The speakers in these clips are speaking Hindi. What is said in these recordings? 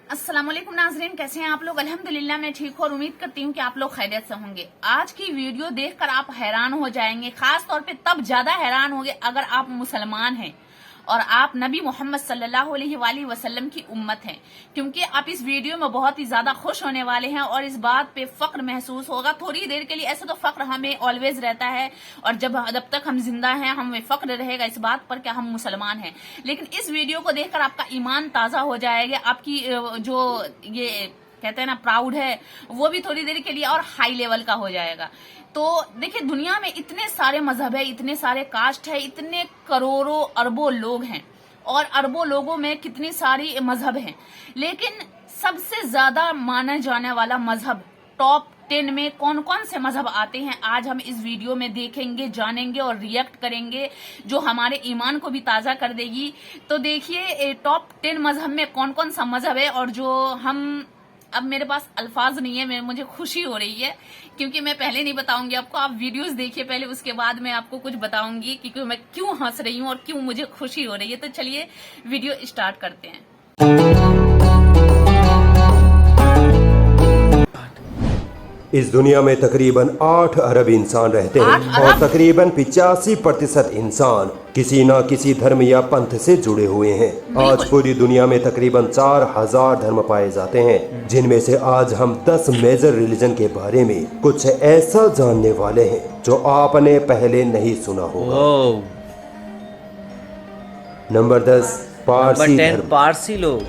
अस्सलाम वालेकुम नाज़रीन, कैसे हैं आप लोग। अल्हम्दुलिल्लाह मैं ठीक हूँ और उम्मीद करती हूँ कि आप लोग खैरियत से होंगे। आज की वीडियो देखकर आप हैरान हो जाएंगे, खास तौर पे तब ज्यादा हैरान होंगे अगर आप मुसलमान हैं और आप नबी मोहम्मद सल्लल्लाहु अलैहि वसल्लम की उम्मत हैं, क्योंकि आप इस वीडियो में बहुत ही ज्यादा खुश होने वाले हैं और इस बात पे फक्र महसूस होगा थोड़ी देर के लिए। ऐसे तो फक्र हमें ऑलवेज रहता है और जब तक हम जिंदा हैं हमें फक्र रहेगा इस बात पर कि हम मुसलमान हैं, लेकिन इस वीडियो को देखकर आपका ईमान ताजा हो जाएगा, आपकी जो ये कहते हैं ना प्राउड है वो भी थोड़ी देर के लिए और हाई लेवल का हो जाएगा। तो देखिए, दुनिया में इतने सारे मजहब है, इतने सारे कास्ट है, इतने करोड़ों अरबों लोग हैं और अरबों लोगों में कितनी सारी मजहब हैं, लेकिन सबसे ज्यादा माना जाने वाला मजहब टॉप 10 में कौन कौन से मजहब आते हैं आज हम इस वीडियो में देखेंगे, जानेंगे और रिएक्ट करेंगे, जो हमारे ईमान को भी ताजा कर देगी। तो देखिए टॉप 10 मजहब में कौन कौन सा मजहब है और जो हम, अब मेरे पास अल्फाज नहीं है, मुझे खुशी हो रही है क्योंकि मैं पहले नहीं बताऊंगी आपको, आप वीडियोस देखिए पहले, उसके बाद मैं आपको कुछ बताऊंगी कि मैं क्यों हंस रही हूँ और क्यों मुझे खुशी हो रही है। तो चलिए वीडियो स्टार्ट करते हैं। इस दुनिया में तकरीबन 8 अरब इंसान रहते हैं और तकरीबन 85% इंसान किसी न किसी धर्म या पंथ से जुड़े हुए हैं। आज पूरी दुनिया में तकरीबन 4000 धर्म पाए जाते हैं, जिनमें से आज हम 10 मेजर रिलीजन के बारे में कुछ ऐसा जानने वाले हैं जो आपने पहले नहीं सुना होगा। नंबर 10, पारसी धर्म। पारसी लोग।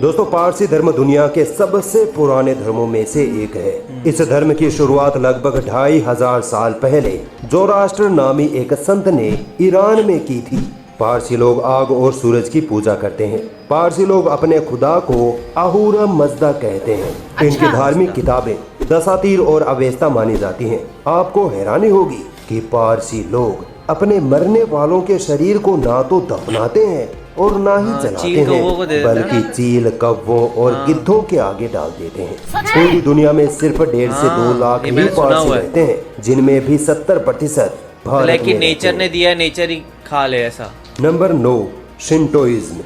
दोस्तों, पारसी धर्म दुनिया के सबसे पुराने धर्मों में से एक है। इस धर्म की शुरुआत लगभग 2500 साल पहले जोराष्ट्र नामी एक संत ने ईरान में की थी। पारसी लोग आग और सूरज की पूजा करते हैं। पारसी लोग अपने खुदा को अहूरा मजदा कहते हैं। इनकी धार्मिक किताबें दसातीर और अवेस्ता मानी जाती हैं। आपको हैरानी होगी कि पारसी लोग अपने मरने वालों के शरीर को ना तो दफनाते हैं और ना ही जलाते हैं, बल्कि चील, कौवों और गिद्धों के आगे डाल देते हैं। पूरी दुनिया में सिर्फ 1.5 से 2 लाख ही पारसी रहते हैं, जिनमें भी 70% भारत में। लेकिन नेचर ने दिया, नेचर ही खा ले ऐसा। नंबर 9, शिंटोइज्म।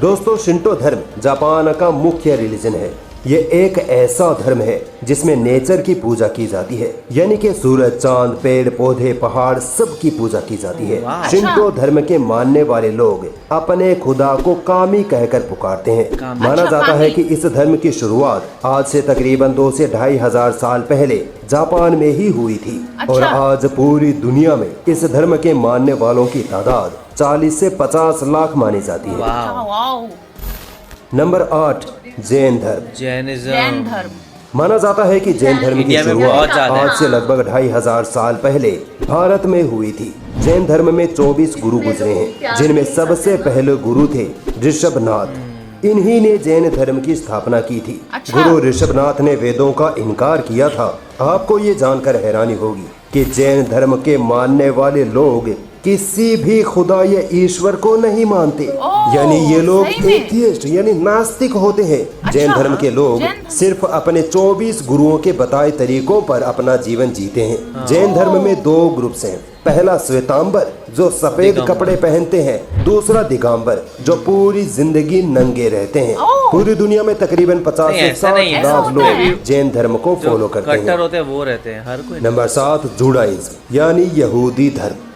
दोस्तों, शिंटो धर्म जापान का मुख्य रिलीजन है। ये एक ऐसा धर्म है जिसमें नेचर की पूजा की जाती है, यानी कि सूरज, चांद, पेड़ पौधे, पहाड़, सब की पूजा की जाती है। शिंटो धर्म के मानने वाले लोग अपने खुदा को कामी कहकर पुकारते हैं। माना जाता है कि इस धर्म की शुरुआत आज से तकरीबन 2 से 2500 साल पहले जापान में ही हुई थी और आज पूरी दुनिया में इस धर्म के मानने वालों की तादाद 40 से 50 लाख मानी जाती है। नंबर 8, जैन धर्म। जैन धर्म माना जाता है कि जैन धर्म की शुरुआत आज से लगभग 2500 साल पहले भारत में हुई थी। जैन धर्म में 24 गुरु गुजरे हैं, जिनमें सबसे पहले गुरु थे ऋषभनाथ। इन्हीं ने जैन धर्म की स्थापना की थी। गुरु ऋषभनाथ ने वेदों का इनकार किया था। आपको ये जानकर हैरानी होगी कि जैन धर्म के मानने वाले लोग किसी भी खुदा या ईश्वर को नहीं मानते, यानी ये लोग एथियस्ट यानी नास्तिक होते हैं। जैन धर्म के लोग सिर्फ अपने 24 गुरुओं के बताए तरीकों पर अपना जीवन जीते हैं। जैन धर्म में 2 ग्रुप्स हैं। पहला श्वेतांबर, जो सफेद कपड़े पहनते हैं। दूसरा दिगंबर, जो पूरी जिंदगी नंगे रहते हैं। पूरी दुनिया में तकरीबन 50 से 60 लाख लोग जैन धर्म को फॉलो करते हैं। कट्टर होते हैं वो रहते हैं हर कोई। नंबर 7, जुडाइज्म यानी यहूदी धर्म।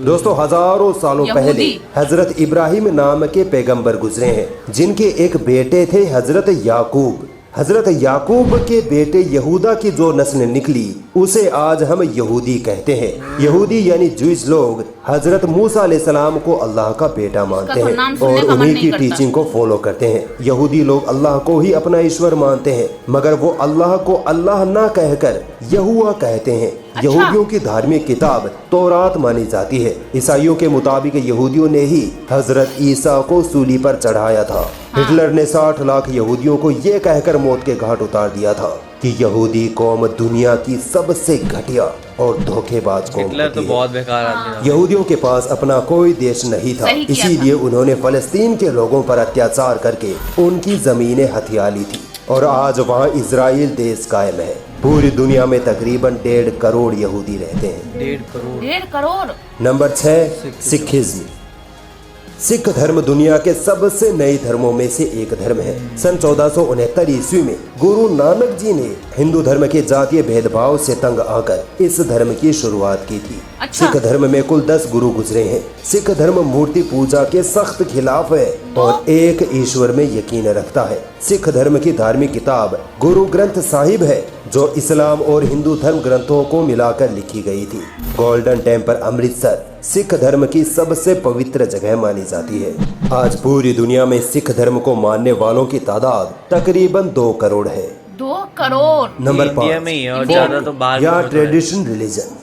दोस्तों, हजारों सालों पहले हजरत इब्राहिम नाम के पैगंबर गुजरे हैं, जिनके एक बेटे थे हजरत याकूब। हजरत याकूब के बेटे यहूदा की जो नस्ल निकली उसे आज हम यहूदी कहते हैं। यहूदी यानी जूइश लोग हजरत मूसा अलैहिस्सलाम को अल्लाह का बेटा मानते हैं और उन्हीं की टीचिंग को फॉलो करते हैं। यहूदी लोग अल्लाह को ही अपना ईश्वर मानते हैं, मगर वो अल्लाह को अल्लाह ना कहकर यहुआ कहते हैं। यहूदियों की धार्मिक किताब तौरात मानी जाती है। ईसाइयों के मुताबिक यहूदियों ने ही हजरत ईसा को सूली पर चढ़ाया था। हिटलर ने 60 लाख यहूदियों को ये कहकर मौत के घाट उतार दिया था कि यहूदी कौम दुनिया की सबसे घटिया और धोखेबाज कौम हिटलर तो बहुत बेकार आदमी था। यहूदियों के पास अपना कोई देश नहीं था, इसीलिए उन्होंने फलस्तीन के लोगों पर अत्याचार करके उनकी जमीनें हथिया ली थी और आज वहाँ इजराइल देश कायम है। पूरी दुनिया में तकरीबन 1.5 करोड़ यहूदी रहते हैं। 1.5 करोड़। 1.5 करोड़। Number 6, Sikhism. सिख धर्म दुनिया के सबसे नए धर्मों में से एक धर्म है। सन 1469 ईस्वी में गुरु नानक जी ने हिंदू धर्म के जातीय भेदभाव से तंग आकर इस धर्म की शुरुआत की थी। अच्छा। सिख धर्म में कुल 10 गुरु गुजरे हैं। सिख धर्म मूर्ति पूजा के सख्त खिलाफ है और एक ईश्वर में यकीन रखता है। सिख धर्म की धार्मिक किताब गुरु ग्रंथ साहिब है, जो इस्लाम और हिंदू धर्म ग्रंथों को मिलाकर लिखी गई थी। गोल्डन टेम्पल अमृतसर सिख धर्म की सबसे पवित्र जगह मानी जाती है। आज पूरी दुनिया में सिख धर्म को मानने वालों की तादाद तकरीबन 2 करोड़ है। 2 करोड़। नंबर इंडिया में ही है और इंडिया ज्यादा तो बाहर या में होता है। Tradition religion.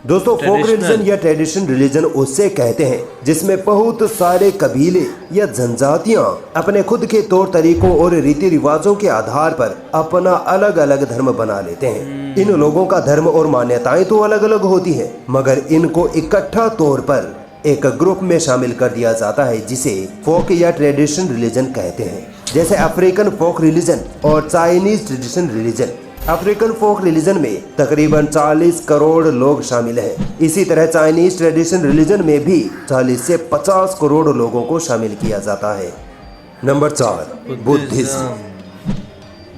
दोस्तों, फोक रिलीजन या ट्रेडिशन रिलीजन उसे कहते हैं जिसमें बहुत सारे कबीले या जनजातियां अपने खुद के तौर तरीकों और रीति रिवाजों के आधार पर अपना अलग अलग धर्म बना लेते हैं। इन लोगों का धर्म और मान्यताएं तो अलग अलग होती हैं, मगर इनको इकट्ठा तौर पर एक ग्रुप में शामिल कर दिया जाता है, जिसे फोक या ट्रेडिशन रिलीजन कहते हैं। जैसे अफ्रीकन फोक रिलीजन और चाइनीज ट्रेडिशन रिलीजन। अफ्रीकन फोक रिलीजन में तकरीबन 40 करोड़ लोग शामिल हैं। इसी तरह चाइनीज ट्रेडिशन रिलीजन में भी 40 से 50 करोड़ लोगों को शामिल किया जाता है। Number 4, Buddhism.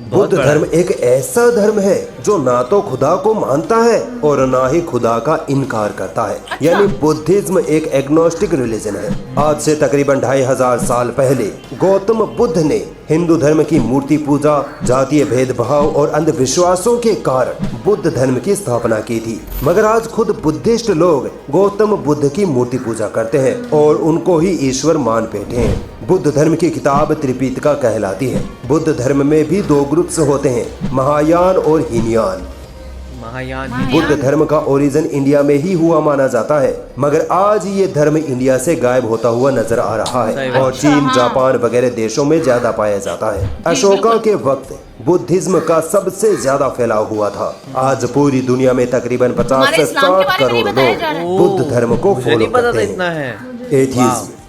बुद्ध धर्म एक ऐसा धर्म है जो ना तो खुदा को मानता है और ना ही खुदा का इनकार करता है। यानी बुद्धिज्म एक एग्नोस्टिक रिलीजन है। आज से तकरीबन 2500 साल पहले गौतम बुद्ध ने हिंदू धर्म की मूर्ति पूजा, जातीय भेदभाव और अंधविश्वासों के कारण बुद्ध धर्म की स्थापना की थी। मगर आज खुद बुद्धिस्ट लोग गौतम बुद्ध की मूर्ति पूजा करते हैं और उनको ही ईश्वर मान बैठे हैं। बुद्ध धर्म की किताब त्रिपिटका कहलाती है। बुद्ध धर्म में भी 2 ग्रुप्स होते हैं, महायान और हीनयान। महायान। बुद्ध धर्म का ओरिजिन इंडिया में ही हुआ माना जाता है, मगर आज ये धर्म इंडिया से गायब होता हुआ नजर आ रहा है और चीन, जापान वगैरह देशों में ज्यादा पाया जाता है। अशोका के वक्त बुद्धिज्म का सबसे ज्यादा फैलाव हुआ था। आज पूरी दुनिया में तकरीबन 50 से 60 करोड़ लोग बुद्ध धर्म को फॉलो करते हैं। एथिज्म।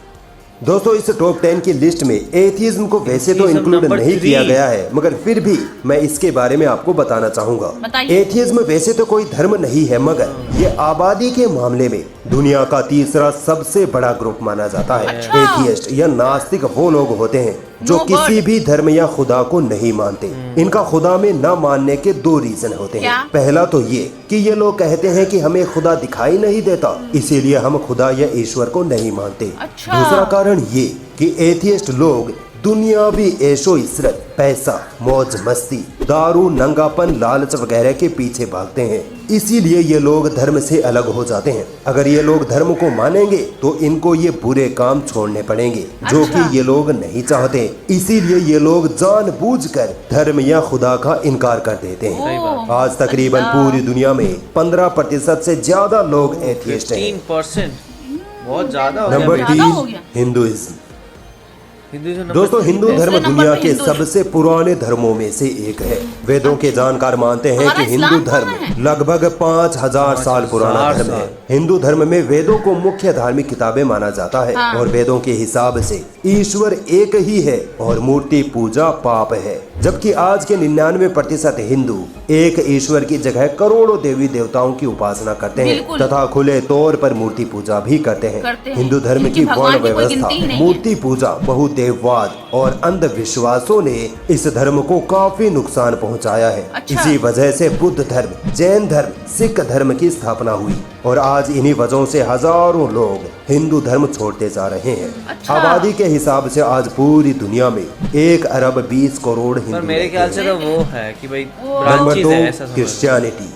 दोस्तों, इस टॉप 10 की लिस्ट में एथिज्म को वैसे तो इंक्लूड नहीं किया गया है, मगर फिर भी मैं इसके बारे में आपको बताना चाहूंगा। एथिज्म वैसे तो कोई धर्म नहीं है, मगर ये आबादी के मामले में दुनिया का तीसरा सबसे बड़ा ग्रुप माना जाता है। एथियस्ट या नास्तिक वो लोग होते हैं जो किसी भी धर्म या खुदा को नहीं मानते। इनका खुदा में न मानने के 2 रीजन होते हैं। पहला तो ये कि ये लोग कहते हैं कि हमें खुदा दिखाई नहीं देता, इसीलिए हम खुदा या ईश्वर को नहीं मानते। दूसरा कारण ये कि एथियस्ट लोग दुनियावी ऐशो इशरत, पैसा, मौज मस्ती, दारू, नंगापन, लालच वगैरह के पीछे भागते हैं। इसीलिए ये लोग धर्म से अलग हो जाते हैं। अगर ये लोग धर्म को मानेंगे तो इनको ये बुरे काम छोड़ने पड़ेंगे, जो कि ये लोग नहीं चाहते। इसीलिए ये लोग जानबूझकर धर्म या खुदा का इनकार कर देते हैं। आज तकरीबन पूरी दुनिया में 15% से ज्यादा लोग एथियस्ट हैं। 3%, बहुत ज्यादा। Number 3, Hinduism. दोस्तों, हिंदू धर्म दुनिया के सबसे पुराने धर्मों में से एक है। वेदों के जानकार मानते हैं कि हिंदू धर्म लगभग 5000 साल पुराना धर्म है। हिंदू धर्म में वेदों को मुख्य धार्मिक किताबें माना जाता है और वेदों के हिसाब से ईश्वर एक ही है और मूर्ति पूजा पाप है। जबकि आज के 99% हिंदू एक ईश्वर की जगह करोड़ों देवी देवताओं की उपासना करते हैं तथा खुले तौर पर मूर्ति पूजा भी करते हैं। हिंदू धर्म की वर्ण व्यवस्था, मूर्ति पूजा, बहुदेववाद और अंधविश्वासों ने इस धर्म को काफी नुकसान पहुंचाया है। इसी वजह से बुद्ध धर्म, जैन धर्म, सिख धर्म की स्थापना हुई और आज इन्हीं वजहों से हजारों लोग हिंदू धर्म छोड़ते जा रहे हैं। आबादी के हिसाब से आज पूरी दुनिया में 1 अरब 20 करोड़ हिंदू। मेरे ख्याल से तो वो है कि भाई नंबर 2, क्रिश्चियनिटी।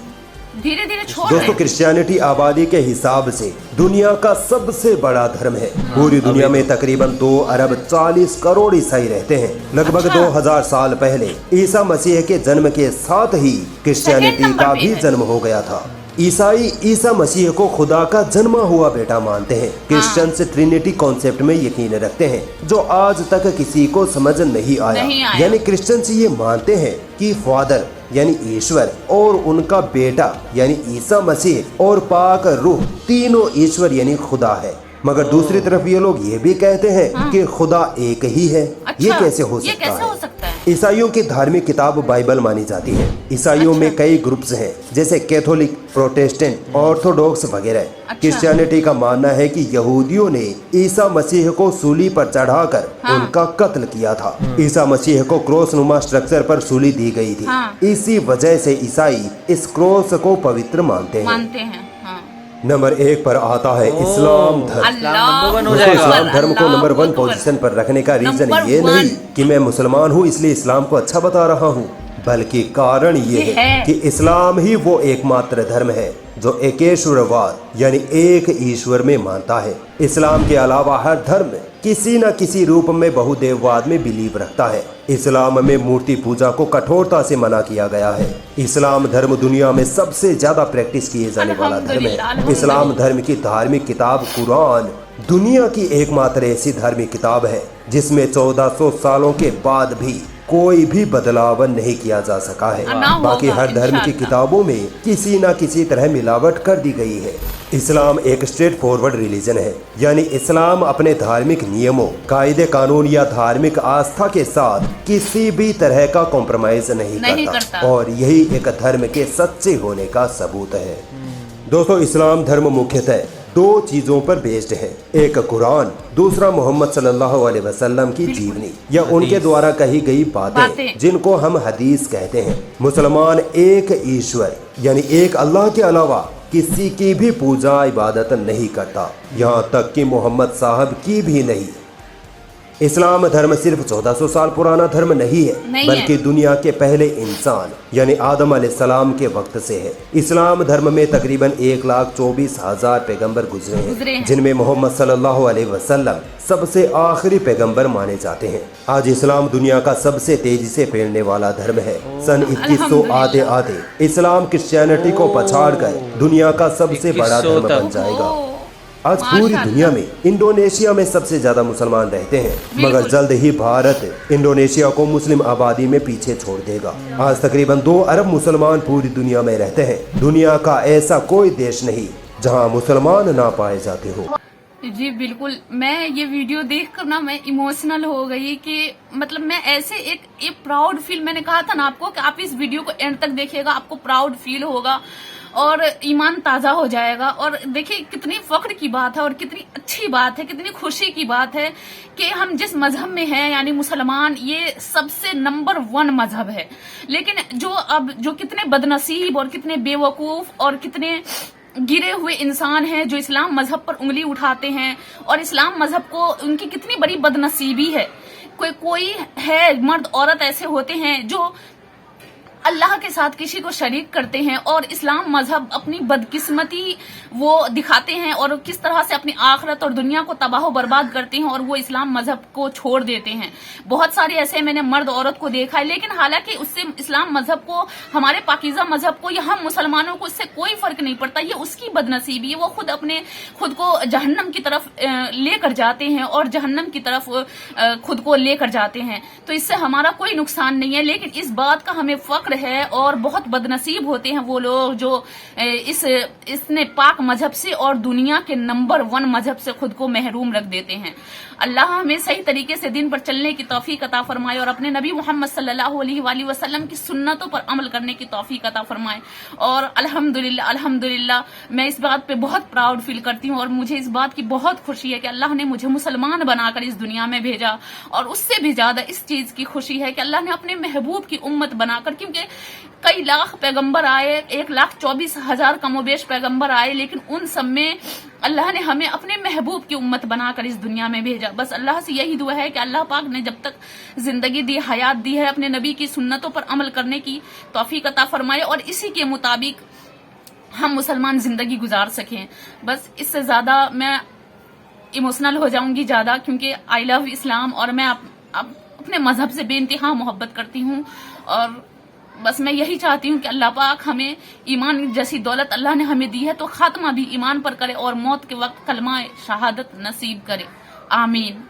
धीरे धीरे छोड़ दोस्तों, क्रिश्चियनिटी आबादी के हिसाब से दुनिया का सबसे बड़ा धर्म है। पूरी दुनिया में तकरीबन 2 अरब 40 करोड़ ईसाई रहते हैं। लगभग 2000 साल पहले ईसा मसीह के जन्म के साथ ही क्रिश्चियनिटी का भी जन्म हो गया था। ईसाई ईसा मसीह को खुदा का जन्मा हुआ बेटा मानते हैं। क्रिश्चियंस ट्रिनिटी कॉन्सेप्ट में यकीन रखते हैं, जो आज तक किसी को समझ नहीं आया। यानी क्रिश्चियंस ये मानते हैं कि फादर यानी ईश्वर और उनका बेटा यानी ईसा मसीह और पाक रूह तीनों ईश्वर यानी खुदा है। मगर दूसरी तरफ ये लोग ये भी कहते हैं कि खुदा एक ही है। ये कैसे हो सकता है? ईसाइयों की धार्मिक किताब बाइबल मानी जाती है। ईसाइयों में कई ग्रुप्स हैं, जैसे कैथोलिक, प्रोटेस्टेंट, ऑर्थोडॉक्स वगैरह। क्रिश्चियनिटी का मानना है कि यहूदियों ने ईसा मसीह को सूली पर चढ़ाकर उनका कत्ल किया था। ईसा मसीह को क्रॉस नुमा स्ट्रक्चर पर सूली दी गई थी। इसी वजह से ईसाई इस क्रॉस को पवित्र मानते हैं। नंबर 1 पर आता है इस्लाम धर्म। इस्लाम धर्म को नंबर 1 पोजीशन पर रखने का रीजन ये नहीं कि मैं मुसलमान हूँ इसलिए इस्लाम को अच्छा बता रहा हूँ, बल्कि कारण ये है कि इस्लाम ही वो एकमात्र धर्म है जो एकेश्वरवाद यानी एक ईश्वर में मानता है। इस्लाम के अलावा हर धर्म किसी न किसी रूप में बहुदेववाद में बिलीव रखता है। इस्लाम में मूर्ति पूजा को कठोरता से मना किया गया है। इस्लाम धर्म दुनिया में सबसे ज्यादा प्रैक्टिस किए जाने वाला धर्म है। इस्लाम धर्म की धार्मिक किताब कुरान दुनिया की एकमात्र ऐसी धार्मिक किताब है जिसमें 1400 सालों के बाद भी कोई भी बदलाव नहीं किया जा सका है। बाकी हर धर्म की किताबों में किसी न किसी तरह मिलावट कर दी गई है। इस्लाम एक स्ट्रेट फॉरवर्ड रिलीजन है, यानी इस्लाम अपने धार्मिक नियमों, कायदे कानून या धार्मिक आस्था के साथ किसी भी तरह का कॉम्प्रोमाइज नहीं करता और यही एक धर्म के सच्चे होने का सबूत है। दोस्तों, इस्लाम धर्म मुख्यतः 2 चीजों पर बेस्ड है, एक कुरान, दूसरा मोहम्मद सल्लल्लाहु अलैहि वसल्लम की जीवनी या उनके द्वारा कही गई बातें जिनको हम हदीस कहते हैं। मुसलमान एक ईश्वर यानी एक अल्लाह के अलावा किसी की भी पूजा इबादत नहीं करता, यहाँ तक कि मोहम्मद साहब की भी नहीं। इस्लाम धर्म सिर्फ 1400 साल पुराना धर्म नहीं है, बल्कि दुनिया के पहले इंसान यानी आदम अलैहिस्सलाम के वक्त से है। इस्लाम धर्म में तकरीबन 1,24,000 पैगंबर गुजरे हैं, जिनमें मोहम्मद सल्लल्लाहु अलैहि वसल्लम सबसे आखिरी पैगंबर माने जाते हैं। आज इस्लाम दुनिया का सबसे तेजी से फैलने वाला धर्म है। सन 2100 आते आते इस्लाम क्रिश्चियनिटी को पछाड़कर दुनिया का सबसे बड़ा धर्म बन जाएगा। आज पूरी दुनिया में इंडोनेशिया में सबसे ज्यादा मुसलमान रहते हैं, मगर जल्द ही भारत इंडोनेशिया को मुस्लिम आबादी में पीछे छोड़ देगा। आज तकरीबन 2 अरब मुसलमान पूरी दुनिया में रहते हैं। दुनिया का ऐसा कोई देश नहीं जहां मुसलमान ना पाए जाते हो। जी बिल्कुल, मैं ये वीडियो देखकर ना मैं इमोशनल हो गई कि मतलब मैं ऐसे एक प्राउड फील, मैंने कहा था ना आपको कि आप इस वीडियो को एंड तक देखिएगा, आपको प्राउड फील होगा और ईमान ताजा हो जाएगा। और देखिए कितनी फख्र की बात है और कितनी अच्छी बात है, कितनी खुशी की बात है कि हम जिस मजहब में हैं यानी मुसलमान, ये सबसे नंबर 1 मजहब है। लेकिन जो कितने बदनसीब और कितने बेवकूफ और कितने गिरे हुए इंसान हैं जो इस्लाम मजहब पर उंगली उठाते हैं, और इस्लाम मजहब को उनकी कितनी बड़ी बदनसीबी है। कोई है मर्द औरत ऐसे होते हैं जो अल्लाह के साथ किसी को शरीक करते हैं, और इस्लाम मजहब अपनी बदकिस्मती वो दिखाते हैं और किस तरह से अपनी आखिरत और दुनिया को तबाह बर्बाद करते हैं और वो इस्लाम मजहब को छोड़ देते हैं। बहुत सारे ऐसे मैंने मर्द औरत को देखा है, लेकिन हालांकि उससे इस्लाम मजहब को, हमारे पाकीज़ा मजहब को या हम मुसलमानों को इससे कोई फर्क नहीं पड़ता। ये उसकी बदनसीबी है, वो खुद को जहन्नम की तरफ लेकर जाते हैं और जहन्नम की तरफ खुद को लेकर जाते हैं। तो इससे हमारा कोई नुकसान नहीं है, लेकिन इस बात का हमें फक्र है। और बहुत बदनसीब होते हैं वो लोग जो इसने पाक मजहब से और दुनिया के नंबर 1 मजहब से खुद को महरूम रख देते हैं। अल्लाह हमें सही तरीके से दिन पर चलने की तौफीक अता फरमाए और अपने नबी मोहम्मद सल्लल्लाहु अलैहि वसल्लम की सुन्नतों पर अमल करने की तौफीक अता फरमाए। और अल्हम्दुलिल्लाह मैं इस बात पे बहुत प्राउड फील करती हूँ और मुझे इस बात की बहुत खुशी है कि अल्लाह ने मुझे मुसलमान बनाकर इस दुनिया में भेजा। और उससे भी ज्यादा इस चीज की खुशी है कि अल्लाह ने अपने महबूब की उम्मत बनाकर, क्योंकि कई लाख पैगंबर आए, 1,24,000 कमोबेश पैगंबर आए, लेकिन उन सब में अल्लाह ने हमें अपने महबूब की उम्मत बनाकर इस दुनिया में भेजा। बस अल्लाह से यही दुआ है कि अल्लाह पाक ने जब तक जिंदगी दी, हयात दी है, अपने नबी की सुन्नतों पर अमल करने की तौफीक अता फरमाए और इसी के मुताबिक हम मुसलमान जिंदगी गुजार सकें। बस इससे ज्यादा मैं इमोशनल हो जाऊंगी ज्यादा, क्योंकि आई लव इस्लाम और मैं अपने मजहब से बेइंतहा मोहब्बत करती हूँ। और बस मैं यही चाहती हूँ कि अल्लाह पाक हमें ईमान जैसी दौलत अल्लाह ने हमें दी है तो खात्मा भी ईमान पर करे और मौत के वक्त कलमा शहादत नसीब करे। आमीन।